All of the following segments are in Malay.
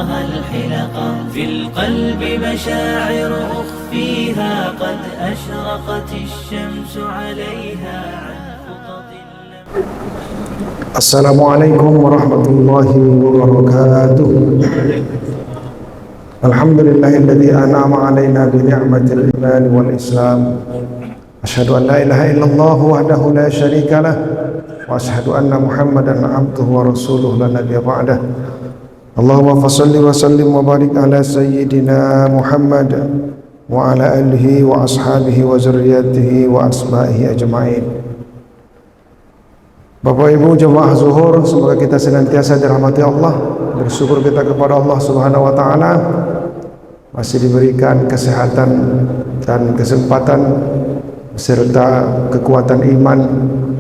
الحلقا في القلب مشاعر أخفيها قد أشرقت الشمس عليها عن خطط. السلام عليكم ورحمة الله وبركاته. الحمد لله الذي أنعم علينا بنعمة الإيمان والإسلام. أشهد أن لا إله إلا الله وحده لا شريك له وأشهد أن محمدا عبده ورسوله لا نبي بعده. اللهم فصل وسلم وبارك على سيدنا محمد وعلى آله وأصحابه وذريته وأتباعه أجمعين. Bapak Ibu jemaah zuhur, semoga kita senantiasa dirahmati Allah. Bersyukur kita kepada Allah Subhanahu wa taala masih diberikan kesehatan dan kesempatan serta kekuatan iman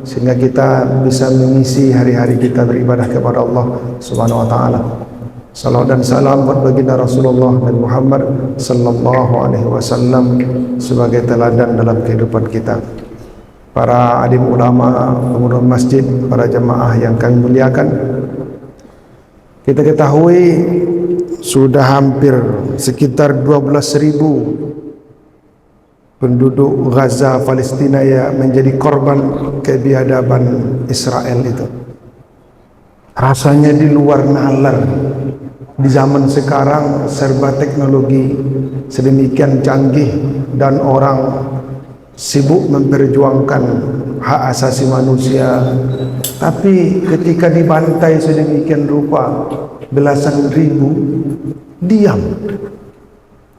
sehingga kita bisa mengisi hari-hari kita beribadah kepada Allah Subhanahu wa taala. Salawat dan salam buat baginda Rasulullah Nabi Muhammad sallallahu alaihi wasallam sebagai teladan dalam kehidupan kita. Para alim ulama, pengurus masjid, para jemaah yang kami muliakan, kita ketahui sudah hampir sekitar 12.000 penduduk Gaza Palestina yang menjadi korban kebiadaban Israel itu. Rasanya di luar nalar. Di zaman sekarang serba teknologi sedemikian canggih dan orang sibuk memperjuangkan hak asasi manusia, tapi ketika dibantai sedemikian rupa belasan ribu diam,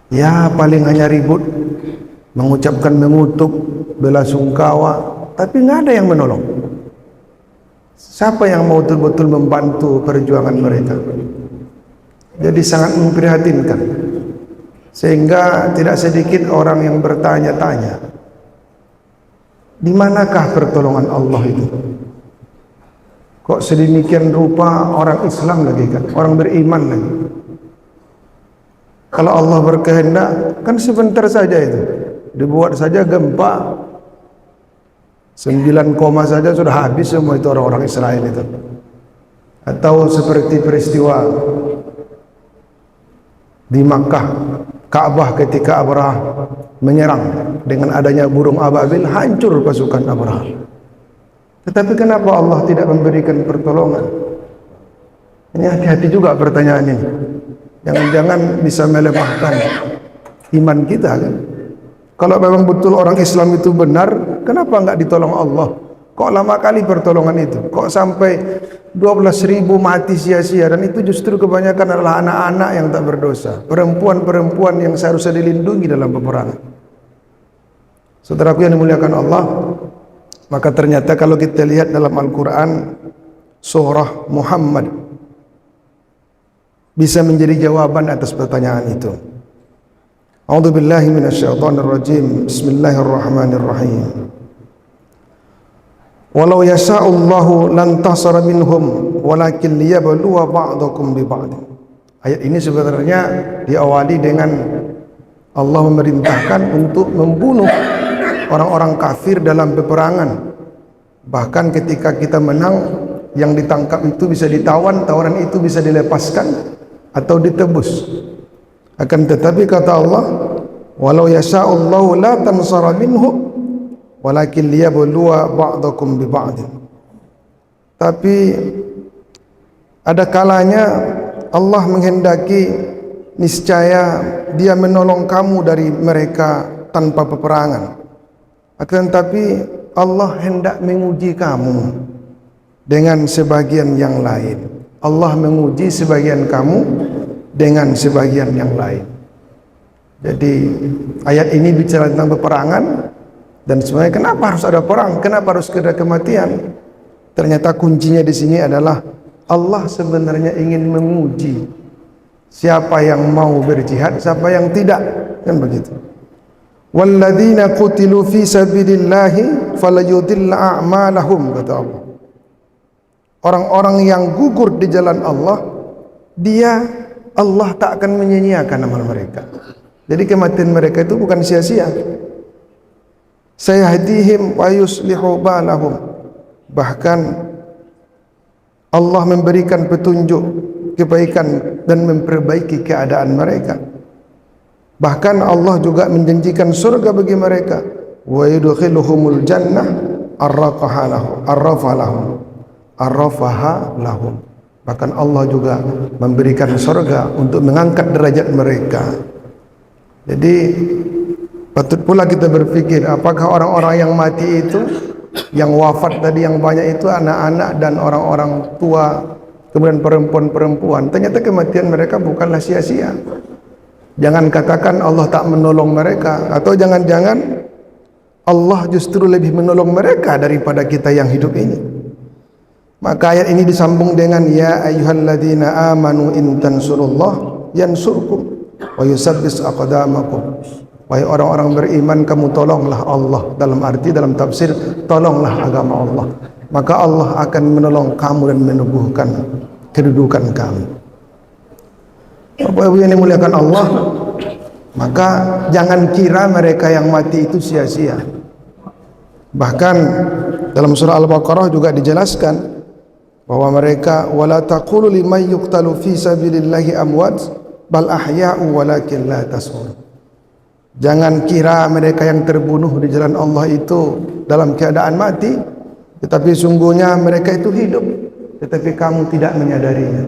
ya paling hanya ribut, mengucapkan mengutuk, belasungkawa, tapi nggak ada yang menolong. Siapa yang mau betul-betul membantu perjuangan mereka? Jadi sangat memprihatinkan, sehingga tidak sedikit orang yang bertanya-tanya, di manakah pertolongan Allah itu? Kok sedemikian rupa orang Islam lagi kan, orang beriman lagi. Kalau Allah berkehendak kan sebentar saja itu, dibuat saja gempa 9 koma saja sudah habis semua itu orang-orang Israel itu. Atau seperti peristiwa di Makkah, Ka'bah ketika Abraha menyerang dengan adanya burung ababil, hancur pasukan Abraha. Tetapi kenapa Allah tidak memberikan pertolongan? Ini hati-hati juga pertanyaan ini. Jangan-jangan bisa melemahkan iman kita kan? Kalau memang betul orang Islam itu benar, kenapa enggak ditolong Allah? Kok lama kali pertolongan itu? Kok sampai 12.000 mati sia-sia? Dan itu justru kebanyakan adalah anak-anak yang tak berdosa, perempuan-perempuan yang seharusnya dilindungi dalam peperangan. Saudaraku yang dimuliakan Allah, maka ternyata kalau kita lihat dalam Al-Quran, surah Muhammad bisa menjadi jawaban atas pertanyaan itu. A'udzubillahi minasyaitonirrajim. Bismillahirrahmanirrahim. Walau yasha'ullahu lantasara minhum walakin liyabluwa ba'dakum bi ba'd. Ayat ini sebenarnya diawali dengan Allah memerintahkan untuk membunuh orang-orang kafir dalam peperangan. Bahkan ketika kita menang, yang ditangkap itu bisa ditawan, tawanan itu bisa dilepaskan atau ditebus. Akan tetapi kata Allah, walau yasha'ullahu la tansara minhum walakin liyabluwa ba'dakum bi ba'd. Tapi ada kalanya Allah menghendaki niscaya Dia menolong kamu dari mereka tanpa peperangan. Akan tetapi Allah hendak menguji kamu dengan sebagian yang lain. Allah menguji sebagian kamu dengan sebagian yang lain. Jadi ayat ini bicara tentang peperangan. Dan sebenarnya kenapa harus ada perang? Kenapa harus ada kematian? Ternyata kuncinya di sini adalah Allah sebenarnya ingin menguji siapa yang mau berjihad, siapa yang tidak, kan begitu. Walladzina qutilu fi sabilillahi falayudilla a'malahum, kata Allah. Orang-orang yang gugur di jalan Allah, Allah tak akan menyia-nyiakan amal mereka. Jadi kematian mereka itu bukan sia-sia. Sayahdihim wa yuslihu balahum. Bahkan Allah memberikan petunjuk kebaikan dan memperbaiki keadaan mereka. Bahkan Allah juga menjanjikan surga bagi mereka. Wa yudkhiluhumul jannah arrafaha lahum. Bahkan Allah juga memberikan surga untuk mengangkat derajat mereka. Jadi patut pula kita berpikir, apakah orang-orang yang mati itu, yang wafat tadi yang banyak itu anak-anak dan orang-orang tua, kemudian perempuan-perempuan, ternyata kematian mereka bukanlah sia-sia. Jangan katakan Allah tak menolong mereka, atau jangan-jangan Allah justru lebih menolong mereka daripada kita yang hidup ini. Maka ayat ini disambung dengan ya ayyuhalladzina amanu in tansurullah yansurkum wa yusabbis aqdamakum. Wahai orang-orang beriman, kamu tolonglah Allah. Dalam arti, dalam tafsir, tolonglah agama Allah, maka Allah akan menolong kamu dan meneguhkan kedudukan kamu. Bapak Ibu yang dimuliakan Allah, maka jangan kira mereka yang mati itu sia-sia. Bahkan dalam surah Al-Baqarah juga dijelaskan bahwa mereka wala taqulu liman yuqtalu fi sabilillahi amwat bal ahya'u walakin la tashurun. Jangan kira mereka yang terbunuh di jalan Allah itu dalam keadaan mati, tetapi sungguhnya mereka itu hidup, tetapi kamu tidak menyadarinya.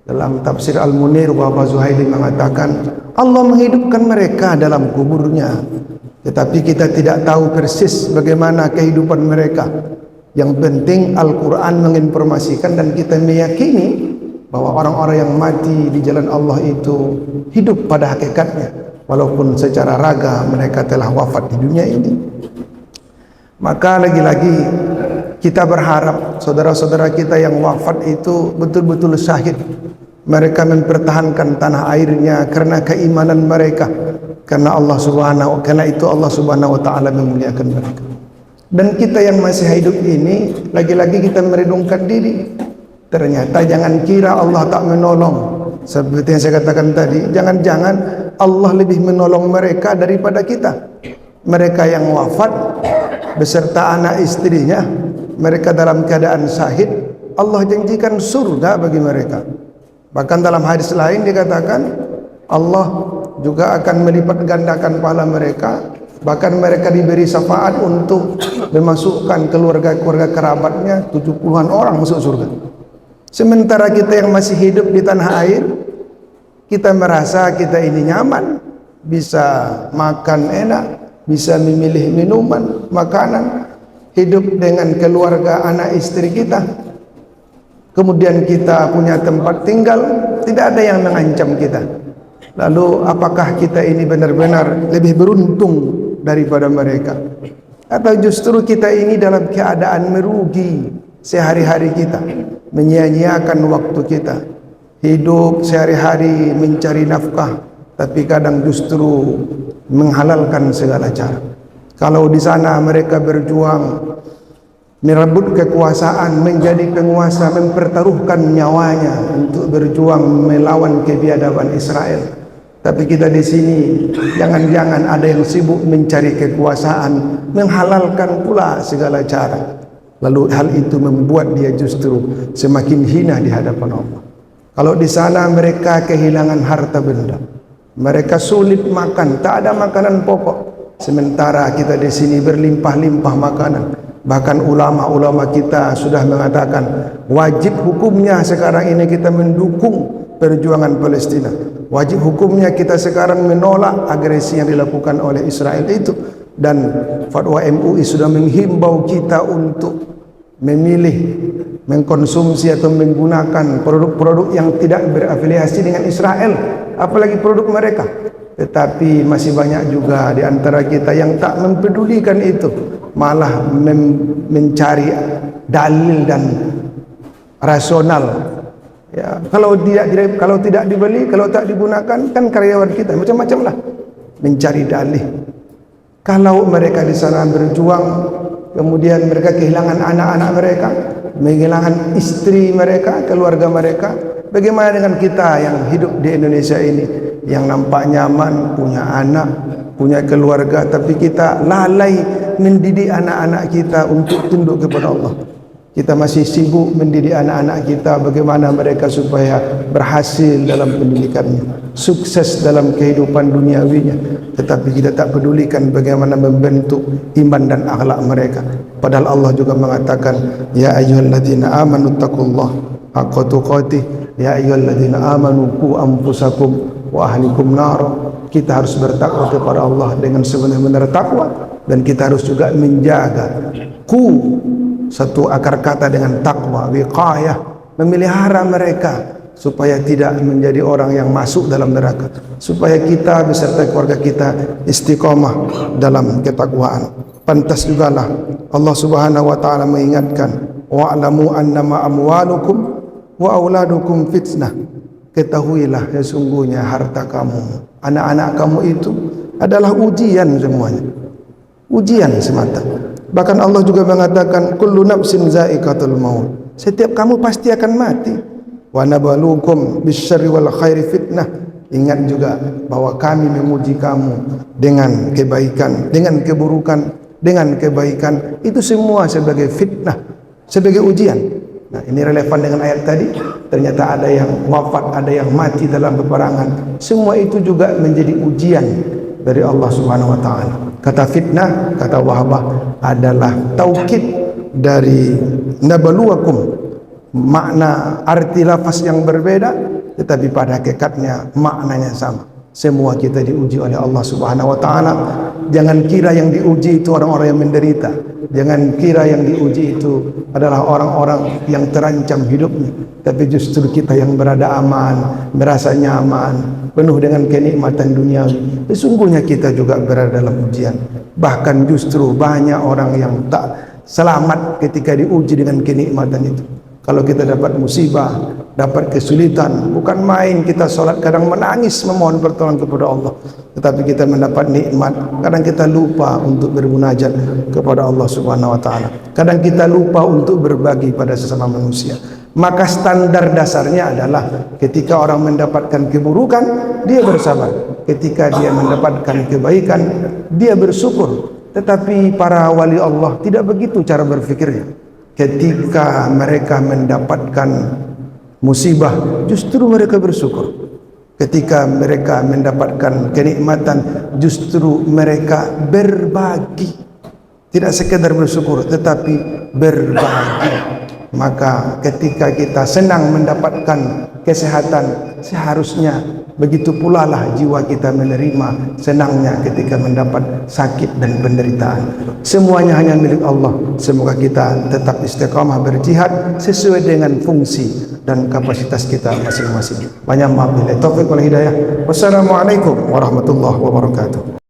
Dalam tafsir Al-Munir, Bapak Zuhaili mengatakan Allah menghidupkan mereka dalam kuburnya, tetapi kita tidak tahu persis bagaimana kehidupan mereka. Yang penting Al-Quran menginformasikan dan kita meyakini bahwa orang-orang yang mati di jalan Allah itu hidup pada hakikatnya, walaupun secara raga mereka telah wafat di dunia ini. Maka lagi-lagi kita berharap saudara-saudara kita yang wafat itu betul-betul syahid. Mereka mempertahankan tanah airnya karena keimanan mereka, karena itu Allah Subhanahu wa taala memuliakan mereka. Dan kita yang masih hidup ini, lagi-lagi kita merenungkan diri. Ternyata jangan kira Allah tak menolong. Seperti yang saya katakan tadi, jangan-jangan Allah lebih menolong mereka daripada kita. Mereka yang wafat beserta anak istrinya, mereka dalam keadaan syahid, Allah janjikan surga bagi mereka. Bahkan dalam hadis lain dikatakan Allah juga akan melipat gandakan pahala mereka. Bahkan mereka diberi syafaat untuk memasukkan keluarga-keluarga kerabatnya, 70-an orang masuk surga. Sementara kita yang masih hidup di tanah air, kita merasa kita ini nyaman, bisa makan enak, bisa memilih minuman, makanan, hidup dengan keluarga anak istri kita. Kemudian kita punya tempat tinggal, tidak ada yang mengancam kita. Lalu apakah kita ini benar-benar lebih beruntung daripada mereka? Atau justru kita ini dalam keadaan merugi sehari-hari kita, menyia-nyiakan waktu kita, hidup sehari-hari mencari nafkah, tapi kadang justru menghalalkan segala cara. Kalau di sana mereka berjuang merebut kekuasaan, menjadi penguasa, mempertaruhkan nyawanya untuk berjuang melawan kebiadaban Israel. Tapi kita di sini jangan-jangan ada yang sibuk mencari kekuasaan, menghalalkan pula segala cara. Lalu hal itu membuat dia justru semakin hina di hadapan Allah. Kalau di sana mereka kehilangan harta benda, mereka sulit makan, tak ada makanan pokok. Sementara kita di sini berlimpah-limpah makanan. Bahkan ulama-ulama kita sudah mengatakan wajib hukumnya sekarang ini kita mendukung perjuangan Palestina. Wajib hukumnya kita sekarang menolak agresi yang dilakukan oleh Israel itu. Dan fatwa MUI sudah menghimbau kita untuk memilih, mengkonsumsi atau menggunakan produk-produk yang tidak berafiliasi dengan Israel, apalagi produk mereka. Tetapi masih banyak juga di antara kita yang tak mempedulikan itu, malah mencari dalil dan rasional. Ya, kalau tidak dibeli, kalau tak digunakan, kan karyawan kita macam-macam lah mencari dalih. Kalau mereka di sana berjuang, kemudian mereka kehilangan anak-anak mereka, kehilangan istri mereka, keluarga mereka, bagaimana dengan kita yang hidup di Indonesia ini, yang nampak nyaman, punya anak, punya keluarga, tapi kita lalai mendidik anak-anak kita untuk tunduk kepada Allah. Kita masih sibuk mendidik anak-anak kita bagaimana mereka supaya berhasil dalam pendidikannya, sukses dalam kehidupan duniawinya, tetapi kita tak pedulikan bagaimana membentuk iman dan akhlak mereka. Padahal Allah juga mengatakan, ya ayyuhalladzina amanu taqullaha haqqa tuqatih, ya ayyuhalladzina amanu qu anfusakum wa ahlikum nar. Kita harus bertakwa kepada Allah dengan sebenar-benar takwa, dan kita harus juga menjaga satu akar kata dengan takwa, wiqayah, memelihara mereka supaya tidak menjadi orang yang masuk dalam neraka, supaya kita beserta keluarga kita istiqomah dalam ketakwaan. Pantas jugalah Allah Subhanahu wa taala mengingatkan, wa'lamu annama amwalukum wa auladukum fitnah. Ketahuilah sesungguhnya harta kamu, anak-anak kamu itu adalah ujian semuanya, ujian semata. Bahkan Allah juga mengatakan, kullu nafsin za'iqatul maut. Setiap kamu pasti akan mati. Wa nabluukum bisyarri wal khairi fitnah. Ingat juga bahwa kami menguji kamu dengan kebaikan, dengan keburukan, dengan kebaikan. Itu semua sebagai fitnah, sebagai ujian. Nah, ini relevan dengan ayat tadi. Ternyata ada yang wafat, ada yang mati dalam peperangan. Semua itu juga menjadi ujian dari Allah Subhanahu wa taala. Kata fitnah, kata Wahabah, adalah taukid dari nabluwakum. Makna arti lafaz yang berbeda, tetapi pada hakikatnya maknanya sama. Semua kita diuji oleh Allah Subhanahu wa taala. Jangan kira yang diuji itu orang-orang yang menderita. Jangan kira yang diuji itu adalah orang-orang yang terancam hidupnya, tapi justru kita yang berada aman, merasa nyaman, penuh dengan kenikmatan dunia. Sesungguhnya kita juga berada dalam ujian. Bahkan justru banyak orang yang tak selamat ketika diuji dengan kenikmatan itu. Kalau kita dapat musibah, dapat kesulitan, bukan main kita solat kadang menangis memohon pertolongan kepada Allah, tetapi kita mendapat nikmat, kadang kita lupa untuk bermunajat kepada Allah Subhanahu wa taala. Kadang kita lupa untuk berbagi pada sesama manusia. Maka standar dasarnya adalah ketika orang mendapatkan keburukan, dia bersabar. Ketika dia mendapatkan kebaikan, dia bersyukur. Tetapi para wali Allah tidak begitu cara berfikirnya. Ketika mereka mendapatkan musibah, justru mereka bersyukur. Ketika mereka mendapatkan kenikmatan, justru mereka berbagi. Tidak sekedar bersyukur, tetapi berbagi. Maka ketika kita senang mendapatkan kesehatan, seharusnya begitu pula lah jiwa kita menerima senangnya ketika mendapat sakit dan penderitaan. Semuanya hanya milik Allah. Semoga kita tetap istiqamah berjihad sesuai dengan fungsi dan kapasitas kita masing-masing. Banyak maaf, taufik wal hidayah. Wassalamualaikum warahmatullahi wabarakatuh.